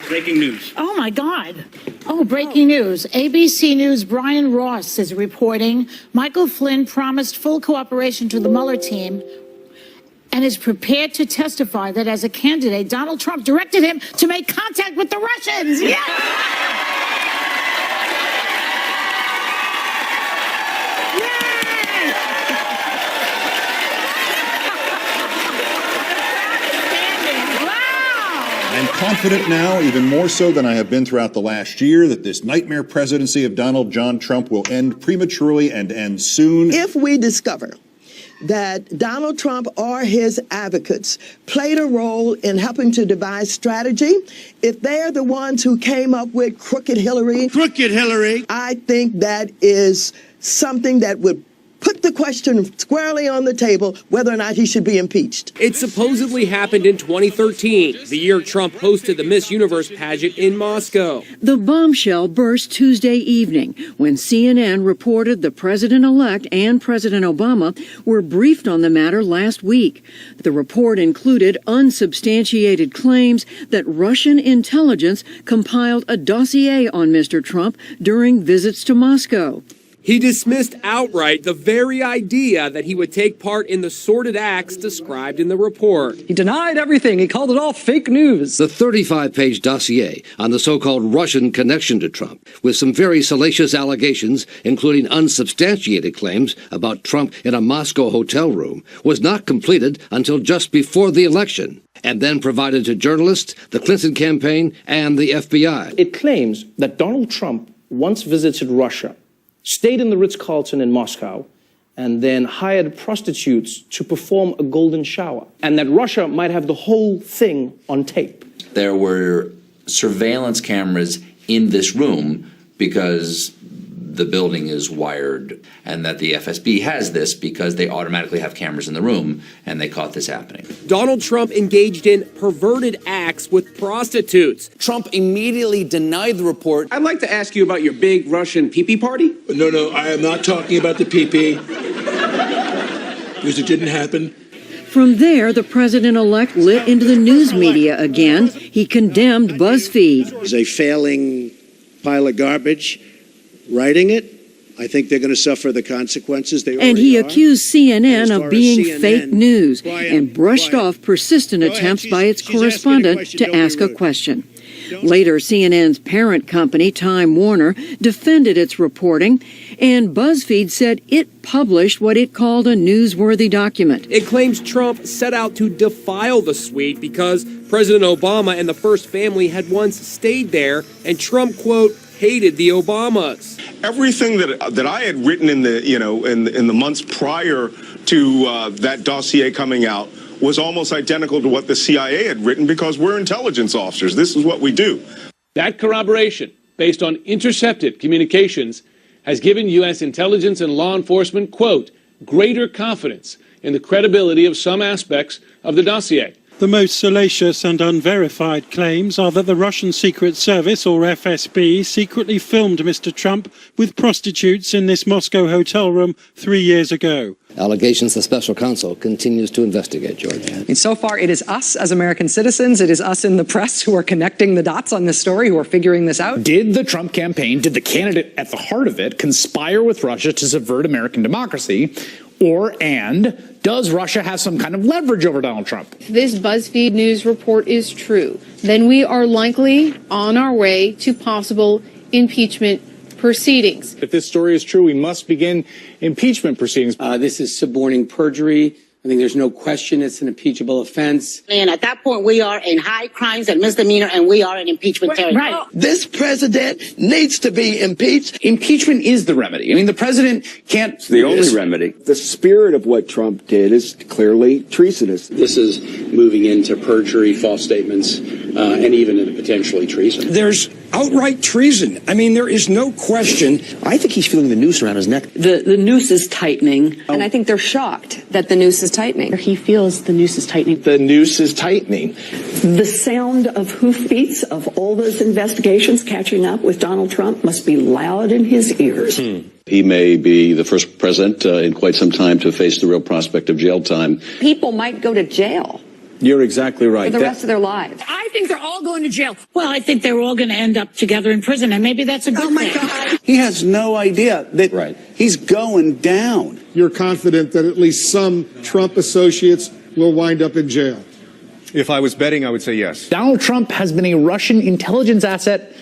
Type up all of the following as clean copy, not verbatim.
Breaking news. Oh, my God. Oh, breaking news. ABC News' Brian Ross is reporting Michael Flynn promised full cooperation to the Mueller team and is prepared to testify that as a candidate, Donald Trump directed him to make contact with the Russians. Yes! I'm confident now, even more so than I have been throughout the last year, that this nightmare presidency of Donald John Trump will end prematurely and end soon. If we discover that Donald Trump or his advocates played a role in helping to devise strategy, if they're the ones who came up with Crooked Hillary, I think that is something that would put the question squarely on the table whether or not he should be impeached. It supposedly happened in 2013, the year Trump hosted the Miss Universe pageant in Moscow. The bombshell burst Tuesday evening when CNN reported the president-elect and President Obama were briefed on the matter last week. The report included unsubstantiated claims that Russian intelligence compiled a dossier on Mr. Trump during visits to Moscow. He dismissed outright the very idea that he would take part in the sordid acts described in the report. He denied everything. He called it all fake news. The 35-page dossier on the so-called Russian connection to Trump, with some very salacious allegations, including unsubstantiated claims about Trump in a Moscow hotel room, was not completed until just before the election, and then provided to journalists, the Clinton campaign, and the FBI. It claims that Donald Trump once visited Russia, stayed in the Ritz-Carlton in Moscow, and then hired prostitutes to perform a golden shower, and that Russia might have the whole thing on tape. There were surveillance cameras in this room because the building is wired, and that the FSB has this because they automatically have cameras in the room, and they caught this happening. Donald Trump engaged in perverted acts with prostitutes. Trump immediately denied the report. I'd like to ask you about your big Russian pee-pee party. No, I am not talking about the pee-pee, because it didn't happen. From there, the president-elect lit into the news media again. He condemned BuzzFeed. It's a failing pile of garbage. Writing it, I think they're going to suffer the consequences. And he accused CNN of being fake news and brushed off persistent attempts by its correspondent to ask a question. Later, CNN's parent company, Time Warner, defended its reporting, and BuzzFeed said it published what it called a newsworthy document. It claims Trump set out to defile the suite because President Obama and the First Family had once stayed there, and Trump, quote, hated the Obamas. Everything that I had written in the in the months prior to that dossier coming out was almost identical to what the CIA had written, because we're intelligence officers. This is what we do. That corroboration, based on intercepted communications, has given U.S. intelligence and law enforcement, quote, greater confidence in the credibility of some aspects of the dossier. The most salacious and unverified claims are that the Russian Secret Service, or FSB, secretly filmed Mr. Trump with prostitutes in this Moscow hotel room 3 years ago. Allegations the special counsel continues to investigate, George. And so far, it is us as American citizens, it is us in the press who are connecting the dots on this story, who are figuring this out. Did the Trump campaign, did the candidate at the heart of it conspire with Russia to subvert American democracy? And does Russia have some kind of leverage over Donald Trump? If this BuzzFeed News report is true, then we are likely on our way to possible impeachment proceedings. If this story is true, we must begin impeachment proceedings. This is suborning perjury. I think there's no question it's an impeachable offense. And at that point, we are in high crimes and misdemeanor, and we are in impeachment territory. Right. This president needs to be impeached. Impeachment is the remedy. I mean, the president can't... It's the only remedy. The spirit of what Trump did is clearly treasonous. This is moving into perjury, false statements, and even into potentially treason. There's outright treason. I mean, there is no question. I think he's feeling the noose around his neck. The noose is tightening, and I think they're shocked that the noose is tightening. He feels the noose is tightening. The noose is tightening. The sound of hoofbeats of all those investigations catching up with Donald Trump must be loud in his ears. He may be the first president in quite some time to face the real prospect of jail time. People might go to jail You're exactly right. For the rest of their lives. I think they're all going to jail. Well, I think they're all going to end up together in prison, and maybe that's a good thing. God. He has no idea that he's going down. You're confident that at least some Trump associates will wind up in jail? If I was betting, I would say yes. Donald Trump has been a Russian intelligence asset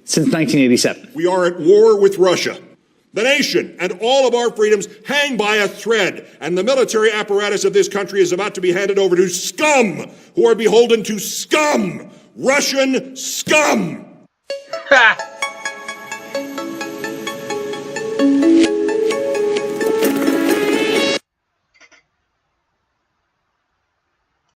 since 1987. We are at war with Russia. The nation and all of our freedoms hang by a thread, and the military apparatus of this country is about to be handed over to scum who are beholden to scum, Russian scum.